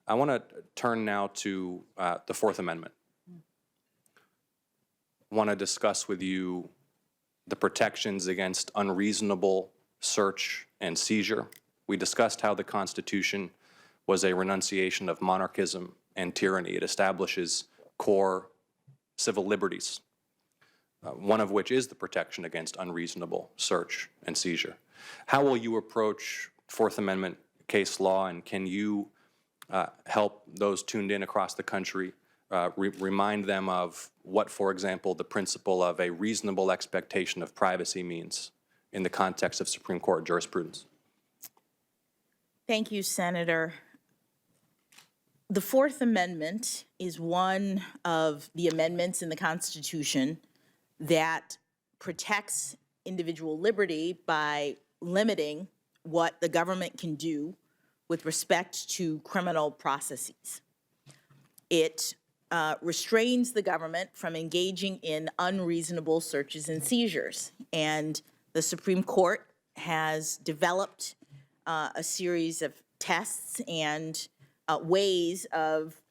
I want to turn now to the Fourth Amendment. I want to discuss with you the protections against unreasonable search and seizure. We discussed how the Constitution was a renunciation of monarchism and tyranny. It establishes core civil liberties, one of which is the protection against unreasonable search and seizure. How will you approach Fourth Amendment case law, and can you help those tuned in across the country remind them of what, for example, the principle of a reasonable expectation of privacy means in the context of Supreme Court jurisprudence? Thank you, Senator. The Fourth Amendment is one of the amendments in the Constitution that protects individual liberty by limiting what the government can do with respect to criminal processes. It restrains the government from engaging in unreasonable searches and seizures. And the Supreme Court has developed a series of tests and ways of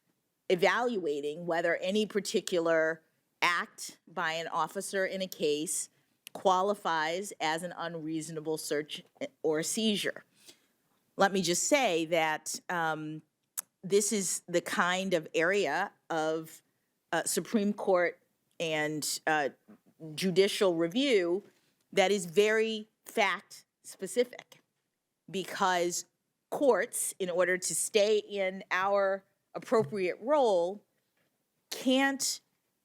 evaluating whether any particular act by an officer in a case qualifies as an unreasonable search or seizure. Let me just say that this is the kind of area of Supreme Court and judicial review that is very fact-specific, because courts, in order to stay in our appropriate role, can't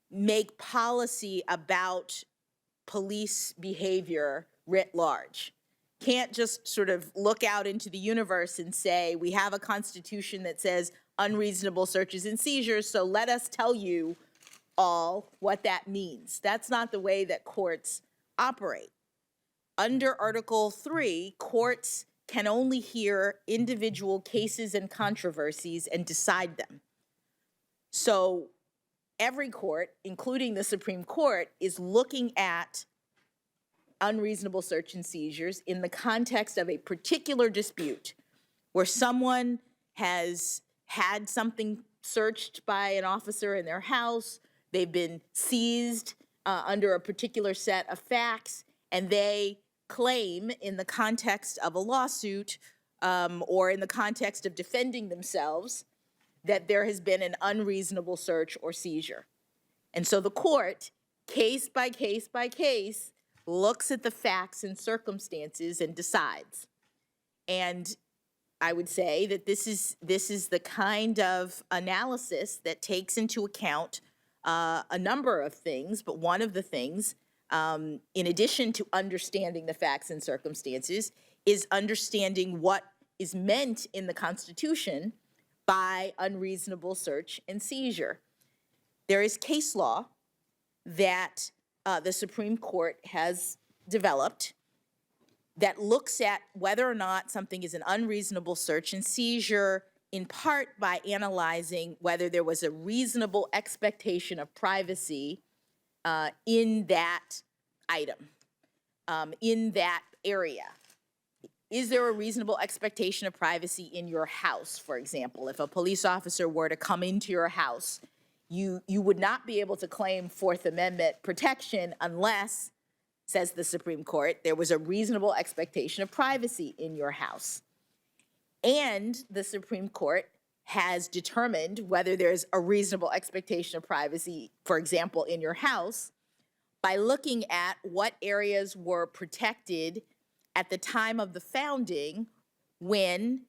make policy about police behavior writ large. Can't just sort of look out into the universe and say, we have a Constitution that says unreasonable searches and seizures, so let us tell you all what that means. That's not the way that courts operate. Under Article 3, courts can only hear individual cases and controversies and decide them. So every court, including the Supreme Court, is looking at unreasonable search and seizures in the context of a particular dispute where someone has had something searched by an officer in their house, they've been seized under a particular set of facts, and they claim in the context of a lawsuit or in the context of defending themselves that there has been an unreasonable search or seizure. And so the court, case by case by case, looks at the facts and circumstances and decides. And I would say that this is the kind of analysis that takes into account a number of things, but one of the things, in addition to understanding the facts and circumstances, is understanding what is meant in the Constitution by unreasonable search and seizure. There is case law that the Supreme Court has developed that looks at whether or not something is an unreasonable search and seizure, in part by analyzing whether there was a reasonable expectation of privacy in that item, in that area. Is there a reasonable expectation of privacy in your house, for example? If a police officer were to come into your house, you would not be able to claim Fourth Amendment protection unless, says the Supreme Court, there was a reasonable expectation of privacy in your house. And the Supreme Court has determined whether there's a reasonable expectation of privacy, for example, in your house, by looking at what areas were protected at the time of the founding when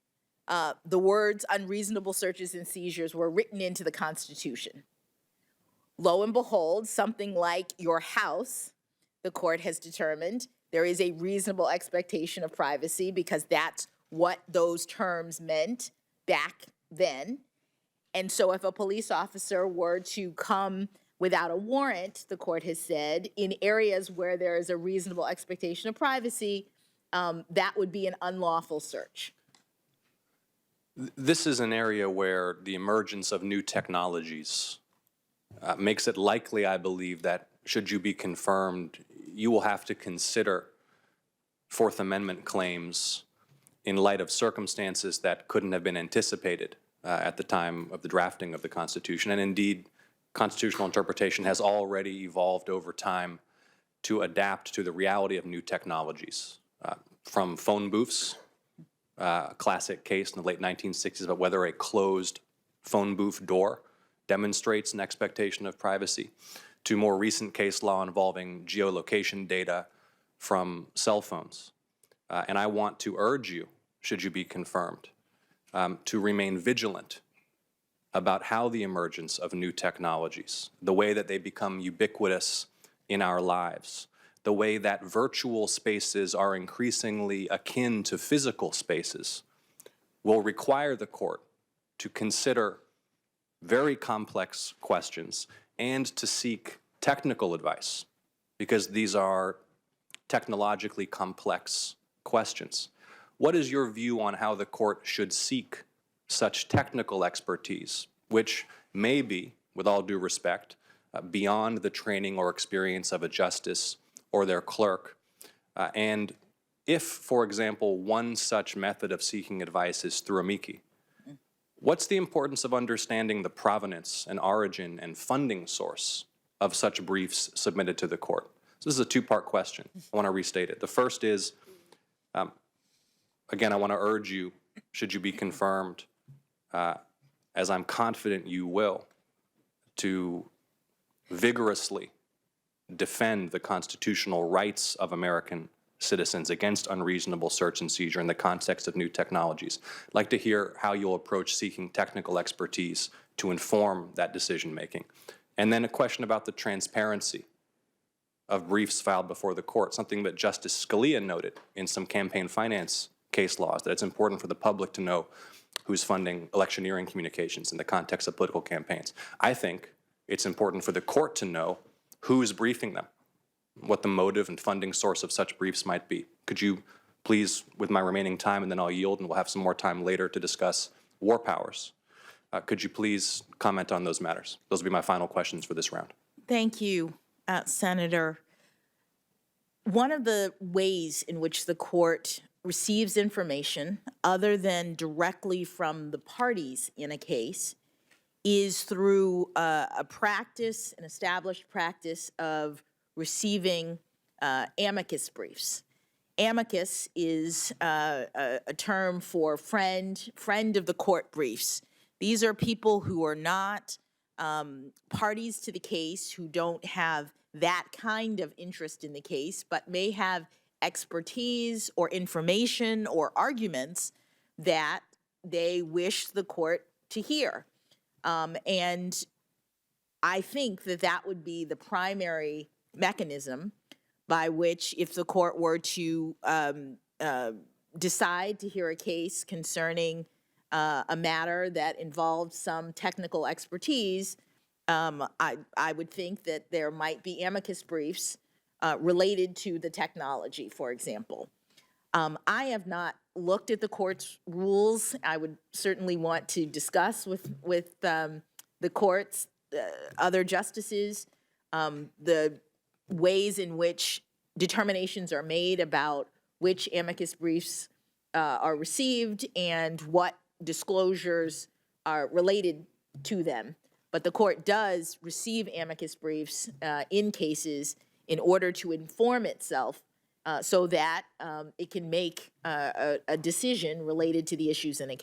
the words unreasonable searches and seizures were written into the Constitution. Lo and behold, something like your house, the court has determined there is a reasonable expectation of privacy because that's what those terms meant back then. And so if a police officer were to come without a warrant, the court has said, in areas where there is a reasonable expectation of privacy, that would be an unlawful search. This is an area where the emergence of new technologies makes it likely, I believe, that should you be confirmed, you will have to consider Fourth Amendment claims in light of circumstances that couldn't have been anticipated at the time of the drafting of the Constitution. And indeed, constitutional interpretation has already evolved over time to adapt to the reality of new technologies, from phone booths, a classic case in the late 1960s about whether a closed phone booth door demonstrates an expectation of privacy, to more recent case law involving geolocation data from cell phones. And I want to urge you, should you be confirmed, to remain vigilant about how the emergence of new technologies, the way that they become ubiquitous in our lives, the way that virtual spaces are increasingly akin to physical spaces, will require the court to consider very complex questions and to seek technical advice, because these are technologically complex questions. What is your view on how the court should seek such technical expertise, which may be, with all due respect, beyond the training or experience of a justice or their clerk? And if, for example, one such method of seeking advice is through amici, what's the importance of understanding the provenance and origin and funding source of such briefs submitted to the court? So this is a two-part question. I want to restate it. The first is, again, I want to urge you, should you be confirmed, as I'm confident you will, to vigorously defend the constitutional rights of American citizens against unreasonable search and seizure in the context of new technologies. I'd like to hear how you'll approach seeking technical expertise to inform that decision-making. And then a question about the transparency of briefs filed before the court, something that Justice Scalia noted in some campaign finance case laws, that it's important for the public to know who's funding electioneering communications in the context of political campaigns. I think it's important for the court to know who's briefing them, what the motive and funding source of such briefs might be. Could you please, with my remaining time, and then I'll yield and we'll have some more time later to discuss war powers, could you please comment on those matters? Those will be my final questions for this round. Thank you, Senator. One of the ways in which the court receives information other than directly from the parties in a case is through a practice, an established practice of receiving amicus briefs. Amicus is a term for friend of the court briefs. These are people who are not parties to the case, who don't have that kind of interest in the case, but may have expertise or information or arguments that they wish the court to hear. And I think that that would be the primary mechanism by which, if the court were to decide to hear a case concerning a matter that involved some technical expertise, I would think that there might be amicus briefs related to the technology, for example. I have not looked at the court's rules. I would certainly want to discuss with the court's other justices the ways in which determinations are made about which amicus briefs are received and what disclosures are related to them. But the court does receive amicus briefs in cases in order to inform itself so that it can make a decision related to the issues in a case.